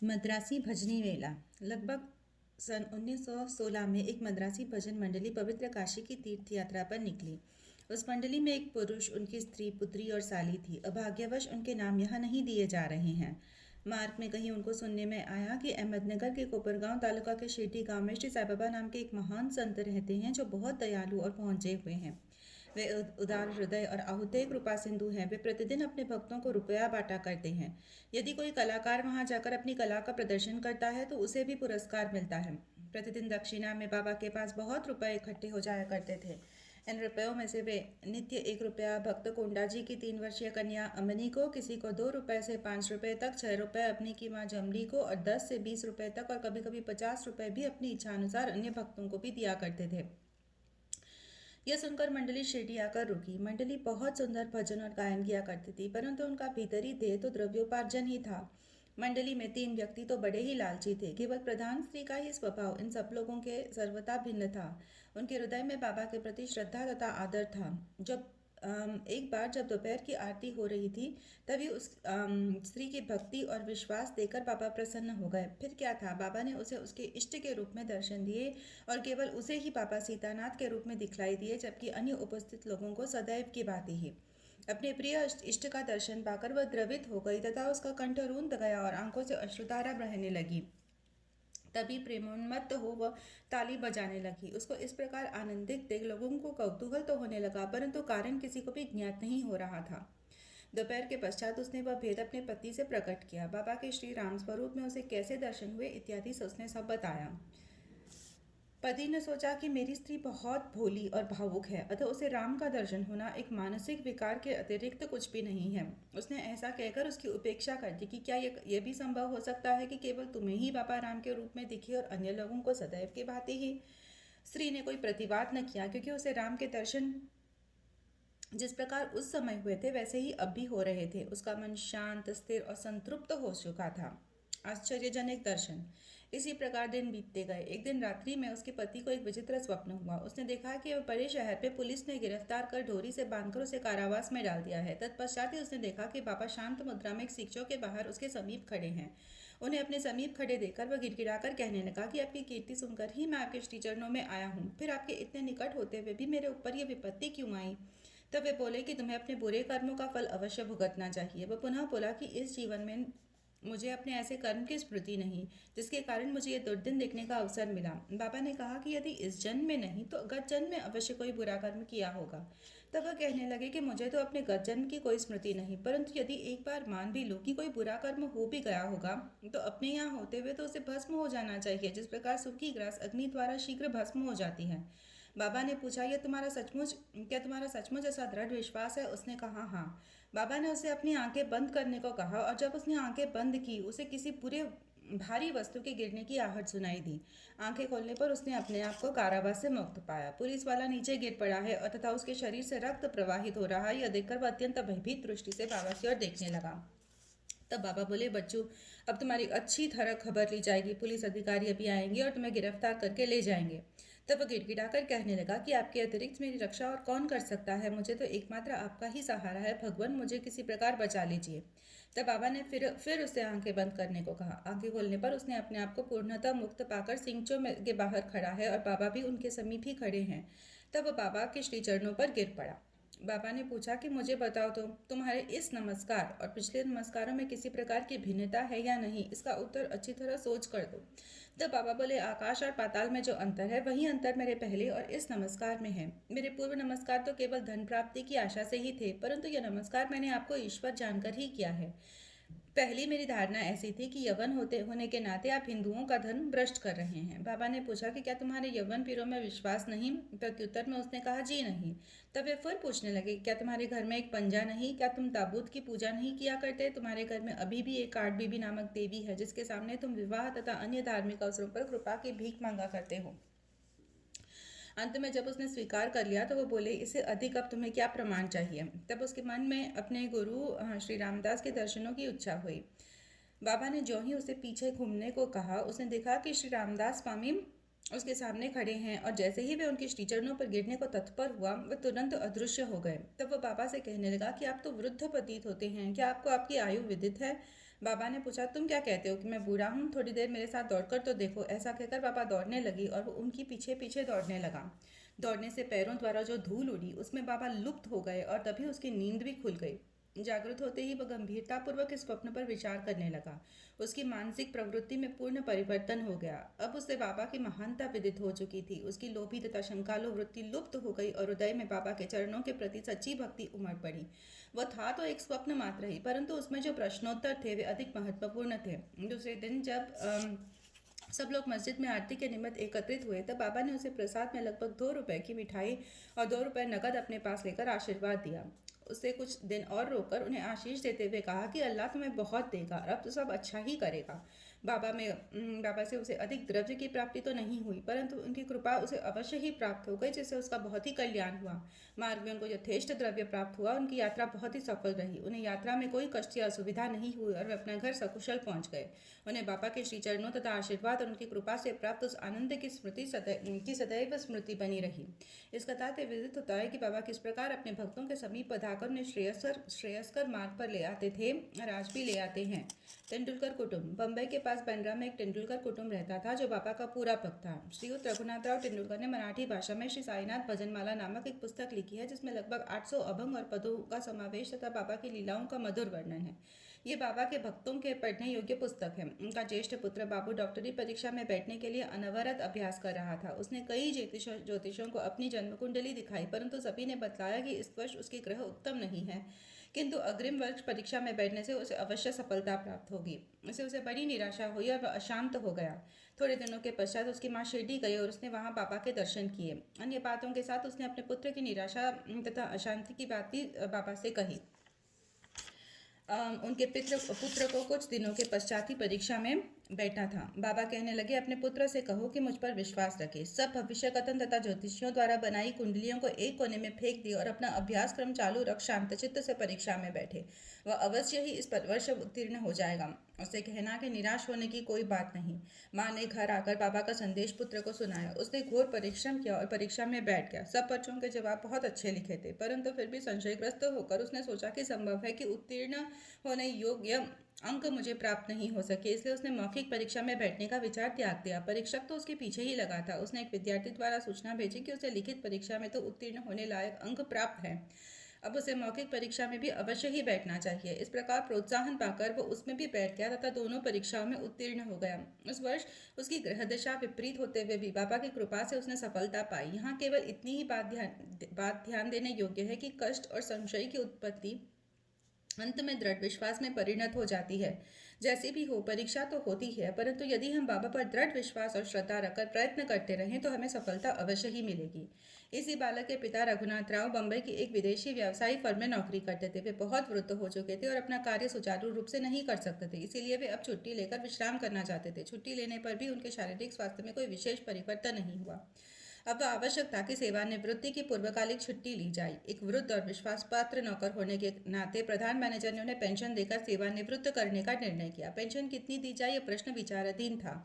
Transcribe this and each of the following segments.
मद्रासी भजनी मेला। लगभग सन 1916 में एक मद्रासी भजन मंडली पवित्र काशी की तीर्थ यात्रा पर निकली। उस मंडली में एक पुरुष, उनकी स्त्री, पुत्री और साली थी। अभाग्यवश उनके नाम यहाँ नहीं दिए जा रहे हैं। मार्ग में कहीं उनको सुनने में आया कि अहमदनगर के कोपरगांव तालुका के शिरडी गांव में श्री साईं बाबा नाम के एक महान संत रहते हैं जो बहुत दयालु और पहुंचे हुए हैं। वे उदार हृदय और आहुतेय कृपा सिंधु हैं। वे प्रतिदिन अपने भक्तों को रुपया बांटा करते हैं। यदि कोई कलाकार वहां जाकर अपनी कला का प्रदर्शन करता है तो उसे भी पुरस्कार मिलता है। प्रतिदिन दक्षिणा में बाबा के पास बहुत रुपए इकट्ठे हो जाया करते थे। इन रुपयों में से वे नित्य 1 रुपया भक्त कोंडा जी की 3 वर्षीय कन्या अमनी को, किसी को 2 रुपए से 5 रुपए तक, 6 रुपए अपनी की माँ जमली को और 10 से 20 रुपए तक और कभी कभी 50 रुपए भी अपनी इच्छानुसार अन्य भक्तों को भी दिया करते थे। यह सुनकर मंडली शिरडी आकर रुकी। मंडली बहुत सुंदर भजन और गायन किया करती थी, परंतु उनका भीतरी ध्येय तो द्रव्योपार्जन ही था। मंडली में 3 व्यक्ति तो बड़े ही लालची थे। केवल प्रधान स्त्री का ही स्वभाव इन सब लोगों के सर्वथा भिन्न था। उनके हृदय में बाबा के प्रति श्रद्धा तथा आदर था। एक बार जब दोपहर की आरती हो रही थी, तभी उस स्त्री की भक्ति और विश्वास देखकर बाबा प्रसन्न हो गए। फिर क्या था, बाबा ने उसे उसके इष्ट के रूप में दर्शन दिए और केवल उसे ही बाबा सीतानाथ के रूप में दिखलाई दिए, जबकि अन्य उपस्थित लोगों को सदैव की भांति ही। अपने प्रिय इष्ट का दर्शन पाकर वह द्रवित हो गई तथा उसका कंठ रूंध गया और आंखों से अश्रुधारा बहने लगी। तभी प्रेमोन्मत्त हो वह ताली बजाने लगी। उसको इस प्रकार आनंदित देख लोगों को कौतूहल तो होने लगा, परंतु कारण किसी को भी ज्ञात नहीं हो रहा था। दोपहर के पश्चात उसने वह भेद अपने पति से प्रकट किया। बाबा के श्री राम स्वरूप में उसे कैसे दर्शन हुए इत्यादि से उसने सब बताया। पति ने सोचा कि मेरी स्त्री बहुत भोली और भावुक है, अतः उसे राम का दर्शन होना एक मानसिक विकार के अतिरिक्त कुछ भी नहीं है। उसने ऐसा कहकर उसकी उपेक्षा कर दी कि क्या ये भी संभव हो सकता है कि केवल तुम्हें ही बाबा राम के रूप में दिखे और अन्य लोगों को सदैव की भांति ही। स्त्री ने कोई प्रतिवाद न किया, क्योंकि उसे राम के दर्शन जिस प्रकार उस समय हुए थे वैसे ही अब भी हो रहे थे। उसका मन शांत, स्थिर और संतृप्त हो चुका था। आश्चर्यजनक दर्शन। इसी प्रकार दिन बीतते गए। एक दिन रात्रि में उसके पति को एक विचित्र स्वप्न हुआ। उसने देखा कि वह बड़े शहर पे पुलिस ने गिरफ्तार कर डोरी से बांधकर उसे कारावास में डाल दिया है। तत्पश्चात ही उसने देखा कि बाबा शांत मुद्रा में एक शिक्षों के बाहर उसके समीप खड़े हैं। उन्हें अपने समीप खड़े देखकर वह गिड़गिड़ाकर कहने लगा कि आपकी कीर्ति सुनकर ही मैं आपके श्री चरणों में आया हूँ, फिर आपके इतने निकट होते हुए भी मेरे ऊपर यह विपत्ति क्यों आई। तब वे बोले कि तुम्हें अपने बुरे कर्मों का फल अवश्य भुगतना चाहिए। वह पुनः बोला कि इस जीवन में मुझे अपने ऐसे कर्म की स्मृति नहीं जिसके कारण मुझे ये दुर्दिन देखने का अवसर मिला। बाबा ने कहा कि यदि इस जन्म में नहीं तो गत जन्म में अवश्य कोई बुरा कर्म किया होगा। तब वह कहने लगे कि मुझे तो अपने गत जन्म की कोई स्मृति नहीं, परंतु यदि एक बार मान भी लो कि कोई बुरा कर्म हो भी गया होगा तो अपने यहाँ होते हुए तो उसे भस्म हो जाना चाहिए, जिस प्रकार सूखी ग्रास अग्नि द्वारा शीघ्र भस्म हो जाती है। बाबा ने पूछा, क्या तुम्हारा सचमुच ऐसा दृढ़ विश्वास है? उसने कहा हाँ। बाबा ने उसे अपनी आंखें बंद करने को कहा और जब उसने आंखें बंद की उसे किसी पूरे भारी वस्तु के गिरने की आहट सुनाई दी। आंखें खोलने पर उसने अपने आप को कारावास से मुक्त पाया। पुलिस वाला नीचे गिर पड़ा है और तथा उसके शरीर से रक्त प्रवाहित हो रहा है। यह देखकर वह अत्यंत भयभीत दृष्टि से बाबा की ओर देखने लगा। तब बाबा बोले, बच्चों, अब तुम्हारी अच्छी तरह खबर ली जाएगी। पुलिस अधिकारी अभी आएंगे और तुम्हें गिरफ्तार करके ले जाएंगे। तब वह गिड़गिड़ाकर कहने लगा कि आपके अतिरिक्त मेरी रक्षा और कौन कर सकता है? मुझे तो एकमात्र आपका ही सहारा है। भगवान, मुझे किसी प्रकार बचा लीजिए। तब बाबा ने फिर उसे आंखें बंद करने को कहा। आंखें खोलने पर उसने अपने आप को पूर्णतः मुक्त पाकर सिंचों में के बाहर खड़ा है और बाबा भी उनके समीप ही खड़े हैं। तब वह बाबा के श्री चरणों पर गिर पड़ा। बाबा ने पूछा कि मुझे बताओ तो तुम्हारे इस नमस्कार और पिछले नमस्कारों में किसी प्रकार की भिन्नता है या नहीं? इसका उत्तर अच्छी तरह सोच कर दो। तब बाबा बोले, आकाश और पाताल में जो अंतर है वही अंतर मेरे पहले और इस नमस्कार में है। मेरे पूर्व नमस्कार तो केवल धन प्राप्ति की आशा से ही थे, परंतु यह नमस्कार मैंने आपको ईश्वर जानकर ही किया है। पहली मेरी धारणा ऐसी थी कि यवन होने के नाते आप हिंदुओं का धर्म भ्रष्ट कर रहे हैं। बाबा ने पूछा कि क्या तुम्हारे यवन पीरों में विश्वास नहीं? प्रत्युत्तर में उसने कहा, जी नहीं। तब वे फिर पूछने लगे, क्या तुम्हारे घर में एक पंजा नहीं? क्या तुम ताबूत की पूजा नहीं किया करते? तुम्हारे घर में अभी भी एक काट बीबी नामक देवी है जिसके सामने तुम विवाह तथा अन्य धार्मिक अवसरों पर कृपा की भीख मांगा करते हो। अंत में जब उसने स्वीकार कर लिया तो वो बोले, इससे अधिक अब तुम्हें क्या प्रमाण चाहिए? तब उसके मन में अपने गुरु श्री रामदास के दर्शनों की इच्छा हुई। बाबा ने जो ही उसे पीछे घूमने को कहा, उसने देखा कि श्री रामदास स्वामी उसके सामने खड़े हैं और जैसे ही वे उनके श्रीचरणों पर गिरने को तत्पर हुआ वह तुरंत अदृश्य हो गए। तब वह बाबा से कहने लगा कि आप तो वृद्ध प्रतीत होते हैं, क्या आपको आपकी आयु विदित है? बाबा ने पूछा, तुम क्या कहते हो कि मैं बूढ़ा हूँ? थोड़ी देर मेरे साथ दौड़कर तो देखो। ऐसा कहकर बाबा दौड़ने लगी और वो उनकी पीछे पीछे दौड़ने लगा। दौड़ने से पैरों द्वारा जो धूल उड़ी उसमें बाबा लुप्त हो गए और तभी उसकी नींद भी खुल गई। जागृत होते ही वह गंभीरतापूर्वक इस स्वप्न पर विचार करने लगा। उसकी मानसिक प्रवृत्ति में पूर्ण परिवर्तन हो गया। अब उसे बाबा की महानता विदित हो चुकी थी। उसकी लोभी तथा शंकालु वृत्ति लुप्त हो गई और हृदय में बाबा के चरणों के प्रति सच्ची भक्ति उमड़ पड़ी। वह था तो एक स्वप्न मात्र ही, परंतु उसमें जो प्रश्नोत्तर थे वे अधिक महत्वपूर्ण थे। दूसरे दिन जब सब लोग मस्जिद में आरती के निमित्त एकत्रित हुए तब बाबा ने उसे प्रसाद में लगभग 2 रुपए की मिठाई और 2 रुपए नकद अपने पास लेकर आशीर्वाद दिया। उससे कुछ दिन और रोककर उन्हें आशीष देते हुए कहा कि अल्लाह तुम्हें बहुत देगा और अब तो सब अच्छा ही करेगा। बाबा से उसे अधिक द्रव्य की प्राप्ति तो नहीं हुई, परंतु उनकी कृपा उसे अवश्य ही प्राप्त हो गई, जिससे उसका बहुत ही कल्याण हुआ। मार्ग में उनको यथेष्ट द्रव्य प्राप्त हुआ। उनकी यात्रा बहुत ही सफल रही। उन्हें यात्रा में कोई कष्ट या असुविधा नहीं हुई और वे अपना घर सकुशल पहुंच गए। उन्हें बाबा के श्री चरणों तथा आशीर्वाद और उनकी कृपा से प्राप्त उस आनंद की स्मृति सदैव स्मृति बनी रही। इस कथा से विदित होता है कि बाबा किस प्रकार अपने भक्तों के समीप पधाकर उन्हें श्रेयस्कर मार्ग पर ले आते थे और आज भी ले आते हैं। तेंदुलकर कुटुंब। बम्बई के पास बांद्रा में एक तेंदुलकर कुटुंब रहता था जो बाबा का पूरा भक्त था। श्रीयुत रघुनाथ राव तेंदुलकर ने मराठी भाषा में श्री साईनाथ भजनमाला नामक एक पुस्तक लिखी है जिसमें लगभग 800 अभंग और पदों का समावेश तथा बाबा की लीलाओं का मधुर वर्णन है। ये बाबा के भक्तों के पढ़ने योग्य पुस्तक है। उनका ज्येष्ठ पुत्र बाबू डॉक्टरी परीक्षा में बैठने के लिए अनवरत अभ्यास कर रहा था। उसने कई ज्योतिषों को अपनी जन्म कुंडली दिखाई, परंतु सभी ने बतलाया कि इस वर्ष उसके ग्रह उत्तम नहीं है, किंतु अग्रिम वर्ष परीक्षा में बैठने से उसे अवश्य सफलता प्राप्त होगी। उसे बड़ी निराशा हुई और वह अशांत हो गया। थोड़े दिनों के पश्चात उसकी माँ शिरडी गई और उसने वहाँ बाबा के दर्शन किए। अन्य बातों के साथ उसने अपने पुत्र की निराशा तथा अशांति की बात भी बाबा से कही। उनके पुत्र को कुछ दिनों के पश्चात ही परीक्षा में बैठा था। बाबा कहने लगे, अपने पुत्र से कहो कि मुझ पर विश्वास रखे। सब भविष्य कथन तथा ज्योतिषियों द्वारा बनाई कुंडलियों को एक कोने में फेंक दिए और अपना अभ्यास क्रम चालू रख शांतचित्त से परीक्षा में बैठे। वह अवश्य ही इस वर्ष उत्तीर्ण हो जाएगा। उससे कहना कि निराश होने की कोई बात नहीं। माँ ने घर आकर बाबा का संदेश पुत्र को सुनाया। उसने घोर परिश्रम किया और परीक्षा में बैठ गया। सब बच्चों के जवाब बहुत अच्छे लिखे थे, परंतु फिर भी संशयग्रस्त होकर उसने सोचा कि संभव है कि उत्तीर्ण होने योग्य अंक मुझे प्राप्त नहीं हो सके, इसलिए उसने मौखिक परीक्षा में बैठने का विचार त्याग दिया। परीक्षक तो उसके पीछे ही लगा था। उसने एक विद्यार्थी द्वारा सूचना भेजी कि उसे लिखित परीक्षा में तो उत्तीर्ण होने लायक अंक प्राप्त है, अब उसे मौखिक परीक्षा में भी अवश्य ही बैठना चाहिए। इस प्रकार प्रोत्साहन पाकर वो उसमें भी बैठ गया तथा दोनों परीक्षाओं में उत्तीर्ण हो गया। उस वर्ष उसकी ग्रह दशा विपरीत होते हुए भी बाबा की कृपा से उसने सफलता पाई। यहाँ केवल इतनी ही बात ध्यान देने योग्य है कि कष्ट और संशय की उत्पत्ति अंत में दृढ़ विश्वास में परिणत हो जाती है। जैसी भी हो, परीक्षा तो होती है, परंतु यदि हम बाबा पर दृढ़ विश्वास और श्रद्धा रखकर प्रयत्न करते रहें तो हमें सफलता अवश्य ही मिलेगी। इसी बालक के पिता रघुनाथ राव बम्बई की एक विदेशी व्यवसायिक फर्म में नौकरी करते थे। वे बहुत वृद्ध हो चुके थे और अपना कार्य सुचारू रूप से नहीं कर सकते थे, इसीलिए वे अब छुट्टी लेकर विश्राम करना चाहते थे। छुट्टी लेने पर भी उनके शारीरिक स्वास्थ्य में कोई विशेष परिवर्तन नहीं हुआ। अब आवश्यक था कि सेवानिवृत्ति की पूर्वकालिक छुट्टी ली जाए। एक वृद्ध और विश्वासपात्र नौकर होने के नाते प्रधान मैनेजर ने उन्हें पेंशन देकर सेवानिवृत्त करने का निर्णय किया। पेंशन कितनी दी जाए, यह प्रश्न विचाराधीन था।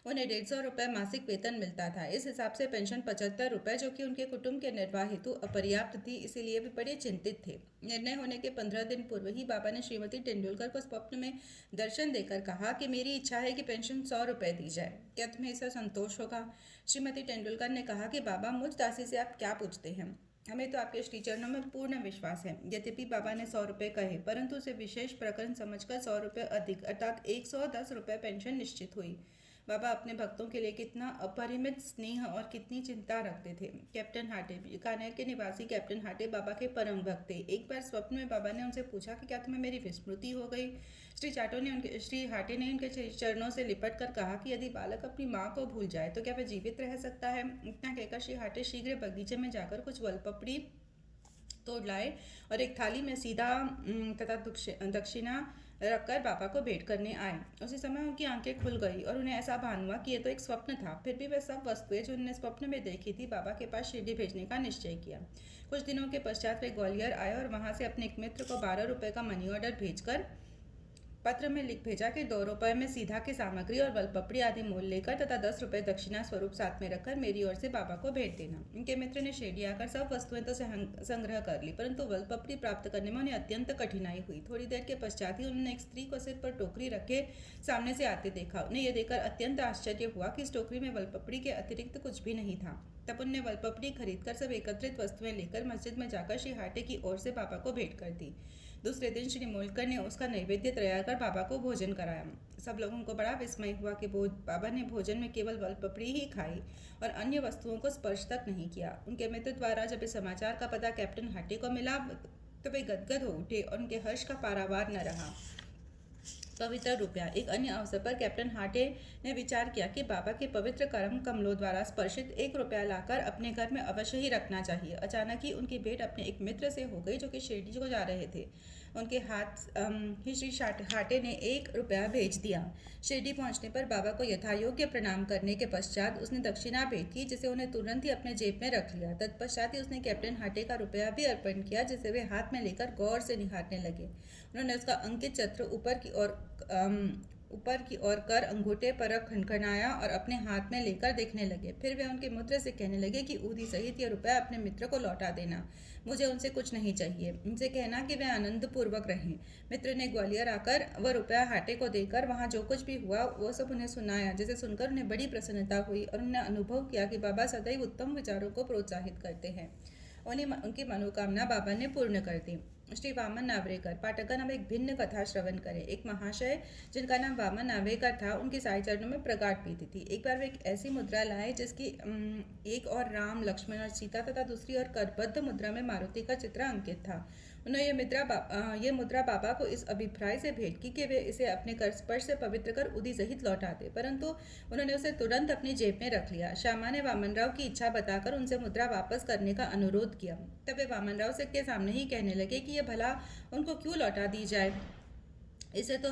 उन्हें 150 रुपये मासिक वेतन मिलता था। इस हिसाब से पेंशन 75 रुपये, जो कि उनके कुटुंब के निर्वाह हेतु अपर्याप्त थी, इसीलिए वे बड़े चिंतित थे। निर्णय होने के 15 दिन पूर्व ही बाबा ने श्रीमती तेंदुलकर को स्वप्न में दर्शन देकर कहा कि मेरी इच्छा है कि पेंशन 100 रुपये दी जाए, क्या तुम्हें इससे संतोष होगा? श्रीमती तेंदुलकर ने कहा कि बाबा, मुझ दासी से आप क्या पूछते हैं? हमें तो आपके श्री चरणों में पूर्ण विश्वास है। यद्यपि बाबा ने 100 रुपये कहे, परंतु उसे विशेष प्रकरण समझकर 100 रुपये अधिक अर्थात 110 रुपये पेंशन निश्चित हुई। बाबा अपने भक्तों के लिए कितना अपरिमित स्नेह और कितनी चिंता रखते थे। कैप्टन हाटे, बीकानेर के निवासी कैप्टन हाटे बाबा के परम भक्त थे। एक बार स्वप्न में बाबा ने उनसे पूछा कि क्या तुम्हें मेरी विस्मृति हो गई? श्री हाटे ने उनके चरणों से लिपट कर कहा कि यदि बालक अपनी माँ को भूल जाए तो क्या वह जीवित रह सकता है? इतना कहकर श्री हाटे शीघ्र बगीचे में जाकर कुछ वलपपड़ी तोड़ लाए और एक थाली में सीधा तथा दक्षिणा रखकर बाबा को भेंट करने आए। उसी समय उनकी आंखें खुल गई और उन्हें ऐसा भान हुआ कि ये तो एक स्वप्न था। फिर भी वे सब वस्तुएं जो उन्होंने स्वप्न में देखी थी बाबा के पास शिरडी भेजने का निश्चय किया। कुछ दिनों के पश्चात वे ग्वालियर आए और वहां से अपने एक मित्र को 12 रुपये का मनी ऑर्डर भेजकर पत्र में लिख भेजा कि 2 रुपये में सीधा की सामग्री और वलपपड़ी आदि मोल लेकर तथा 10 रुपये दक्षिणा स्वरूप साथ में रखकर मेरी ओर से बाबा को भेंट देना। उनके मित्र ने शेडी आकर सब वस्तुएं तो संग्रह कर ली, परंतु वलपपड़ी प्राप्त करने में उन्हें अत्यंत कठिनाई हुई। थोड़ी देर के पश्चात ही उन्होंने एक स्त्री को सिर पर टोकरी रखे सामने से आते देखा। उन्हें यह देखकर अत्यंत आश्चर्य हुआ कि इस टोकरी में वलपपड़ी के अतिरिक्त कुछ भी नहीं था। तब उन्होंने वलपपड़ी खरीदकर सब एकत्रित वस्तुएं लेकर मस्जिद में जाकर श्री हाटे की ओर से बाबा को भेंट कर दी। दूसरे दिन श्री मोलकर ने उसका नैवेद्य तैयार कर बाबा को भोजन कराया। सब लोगों को बड़ा विस्मय हुआ कि बाबा ने भोजन में केवल वलपपड़ी ही खाई और अन्य वस्तुओं को स्पर्श तक नहीं किया। उनके मित्र द्वारा जब इस समाचार का पता कैप्टन हाटे को मिला तो वे गदगद हो उठे और उनके हर्ष का पारावार न रहा। पवित्र रुपया। एक अन्य अवसर पर कैप्टन हाटे ने विचार किया कि बाबा के पवित्र कर्म कमलों द्वारा स्पर्शित 1 रुपया लाकर अपने घर में अवश्य ही रखना चाहिए। अचानक ही उनकी भेंट अपने एक मित्र से हो गई जो कि शिरडी को जा रहे थे। उनके हाथ ही श्री हाटे ने 1 रुपया भेज दिया। शिरडी पहुंचने पर बाबा को यथायोग्य प्रणाम करने के पश्चात उसने दक्षिणा भेंट की, जिसे उन्हें तुरंत ही अपने जेब में रख लिया। तत्पश्चात ही उसने कैप्टन हाटे का रुपया भी अर्पण किया, जिसे वे हाथ में लेकर गौर से निहारने लगे। उन्होंने उसका अंकित चित्र ऊपर की ओर कर अंगूठे पर रख खनखनाया और अपने हाथ में लेकर देखने लगे। फिर वे उनके मित्र से कहने लगे कि ऊदी सहित यह रुपया अपने मित्र को लौटा देना, मुझे उनसे कुछ नहीं चाहिए। उनसे कहना कि वे आनंदपूर्वक रहें। मित्र ने ग्वालियर आकर वह रुपया हाटे को देकर वहाँ जो कुछ भी हुआ वो सब उन्हें सुनाया, जिसे सुनकर उन्हें बड़ी प्रसन्नता हुई और उन्होंने अनुभव किया कि बाबा सदैव उत्तम विचारों को प्रोत्साहित करते हैं। उनकी मनोकामना बाबा ने पूर्ण कर दी। श्री वामन नावरेकर। पाठकगण अब एक भिन्न कथा श्रवण करें। एक महाशय जिनका नाम वामन नावरेकर था, उनकी साई चरणों में प्रगाढ़ प्रीति थी। एक बार वे एक ऐसी मुद्रा लाए जिसकी एक और राम, लक्ष्मण और सीता तथा दूसरी ओर करबद्ध मुद्रा में मारुति का चित्र अंकित था। उन्होंने ये मुद्रा बाबा को इस अभिप्राय से भेंट की कि वे इसे अपने कर स्पर्श से पवित्र कर उदी सहित लौटा दे, परंतु उन्होंने उसे तुरंत अपनी जेब में रख लिया। श्यामा ने वामनराव की इच्छा बताकर उनसे मुद्रा वापस करने का अनुरोध किया। तब वे वामनराव से के सामने ही कहने लगे कि यह भला उनको क्यों लौटा दी जाए, इसे तो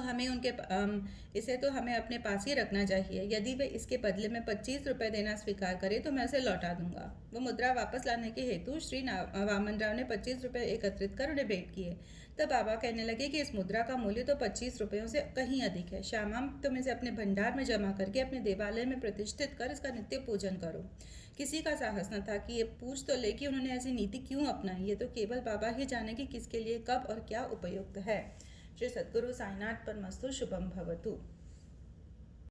हमें अपने पास ही रखना चाहिए। यदि वे इसके बदले में 25 रुपये देना स्वीकार करे तो मैं उसे लौटा दूंगा। वो मुद्रा वापस लाने के हेतु श्री वामनराव ने 25 रुपये एकत्रित कर उन्हें भेंट किए। तब बाबा कहने लगे कि इस मुद्रा का मूल्य तो 25 रुपयों से कहीं अधिक है। श्यामा, तुम इसे अपने भंडार में जमा करके अपने देवालय में प्रतिष्ठित कर इसका नित्य पूजन करो। किसी का साहस न था कि ये पूछ तो ले कि उन्होंने ऐसी नीति क्यों अपनाई। ये तो केवल बाबा ही जाने कि किसके लिए कब और क्या उपयुक्त है। श्री सद्गुरु साईनाथ परमस्तु। शुभम भवतु।